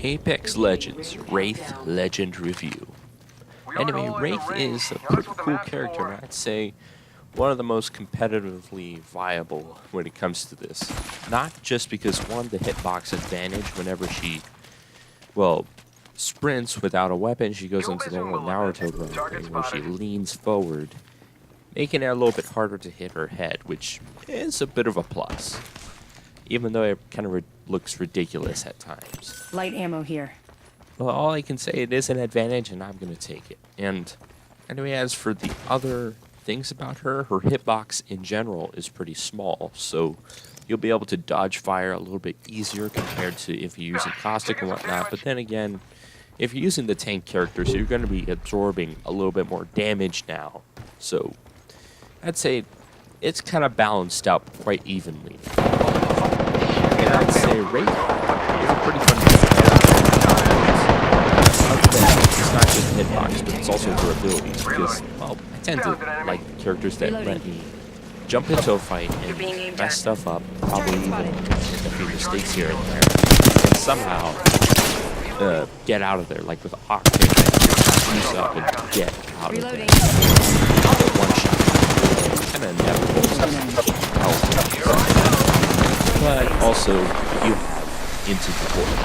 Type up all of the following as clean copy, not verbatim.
Apex Legends Wraith Legend Review. Anyway, Wraith is a pretty cool character, and I'd say one of the most competitively viable when it comes to this. Not just because, one, the hitbox advantage whenever she, well, sprints without a weapon, she goes into the little Naruto run thing where she leans forward, making it a little bit harder to hit her head, which is a bit of a plus. Even though it kind of looks ridiculous at times. Light ammo here. Well, all I can say, it is an advantage, and I'm going to take it. And anyway, as for the other things about her, her hitbox in general is pretty small, so you'll be able to dodge fire a little bit easier compared to if you're using caustic and whatnot. But then again, if you're using the tank character, so you're going to be absorbing a little bit more damage now. So I'd say it's kind of balanced out quite evenly. And I'd say Wraith is a pretty fun it's not just hitbox, but it's also her abilities, because, well, I tend to like characters that let me jump into a fight and mess stuff up, probably even make a few mistakes here and there, and somehow get out of there, like with Octane, use up and get out of there. One shot. Kind of inevitable. But also, you have into the portal,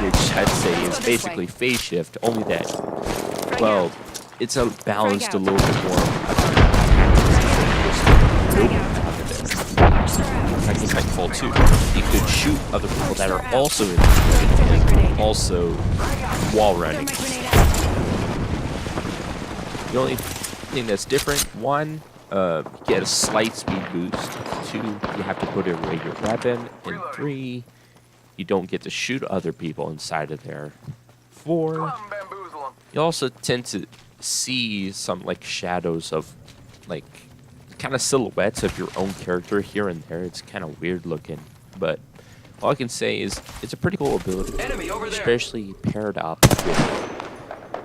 which I'd say is basically phase shift, only that, well, it's a balanced a little bit more. I think Titanfall 2, you could shoot other people that are also in the portal and also wall running. The only thing that's different, one, you get a slight speed boost. 2, you have to put away your weapon. And 3, you don't get to shoot other people inside of there. 4, you also tend to see some like shadows of like kind of silhouettes of your own character here and there. It's kind of weird looking, but all I can say is it's a pretty cool ability, especially paired up with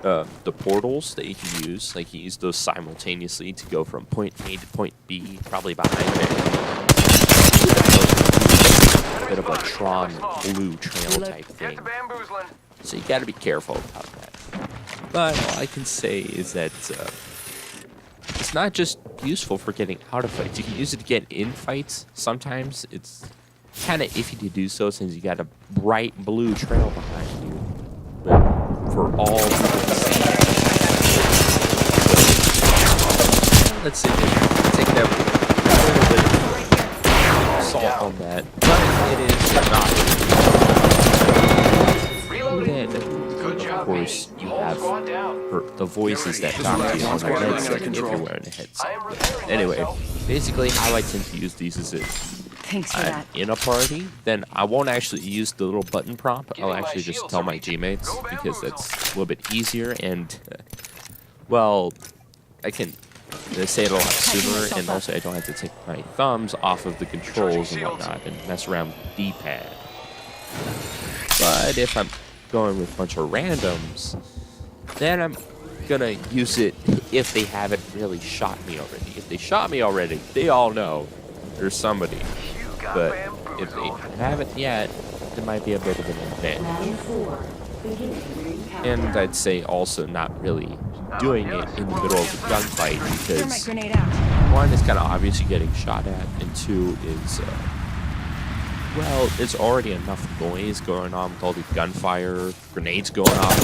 the portals that you can use. Like, you use those simultaneously to go from point A to point B, probably behind it. A bit of a Tron blue trail type thing. So you gotta be careful about that. But all I can say is that it's not just useful for getting out of fights. You can use it to get in fights. Sometimes it's kind of iffy to do so since you got a bright blue trail behind you. But for all people to see, let's see, take it out a little bit of salt on that, but it is not. Then, of course, you have the voices that talk to you on the headset if you're wearing a headset. Anyway, basically how I tend to use these is if I'm in a party, then I won't actually use the little button prompt. I'll actually just tell my G-mates, because that's a little bit easier, and, well, I can say it a lot sooner, and also I don't have to take my thumbs off of the controls and whatnot and mess around with the D-pad. But if I'm going with a bunch of randoms, then I'm gonna use it if they haven't really shot me already. If they shot me already, they all know there's somebody. But if they haven't yet, there might be a bit of an advantage. And I'd say also not really doing it in the middle of a gunfight, because 1, it's kind of obvious you're getting shot at, and 2 is, well, there's already enough noise going on with all the gunfire, grenades going off.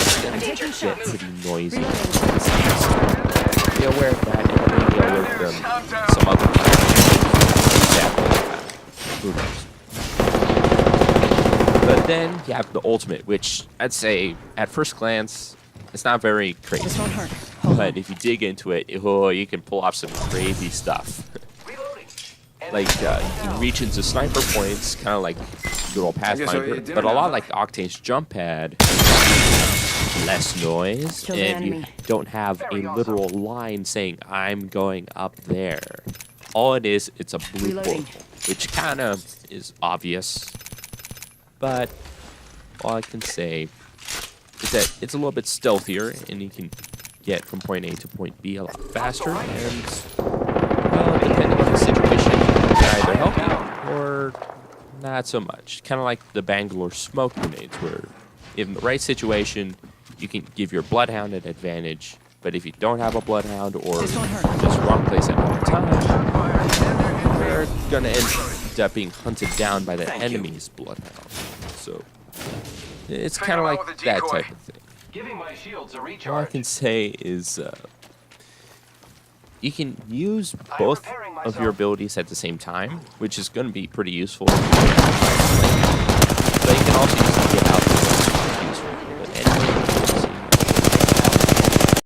It's gonna get pretty noisy. Be aware of that, and maybe alert them some other time. Who knows? But then you have the ultimate, which I'd say, at first glance, it's not very crazy. This won't hurt. But if you dig into it, oh, you can pull off some crazy stuff. Like, you can reach into sniper points, kind of like good old Pathfinder, but a lot like Octane's jump pad, less noise, and you don't have a literal line saying, I'm going up there. All it is, it's a blue portal, which kind of is obvious, but all I can say is that it's a little bit stealthier, and you can get from point A to point B a lot faster, and, well, depending on the situation, either help you or not so much. Kind of like the Bangalore smoke grenades, where in the right situation, you can give your bloodhound an advantage. But if you don't have a bloodhound or just wrong place at wrong time, they're gonna end up being hunted down by the enemy's bloodhound. So it's kind of like that type of thing. Giving my shields a All I recharge. can say is you can use both of your abilities at the same time, which is going to be pretty useful. But you can also use them to get out. Useful.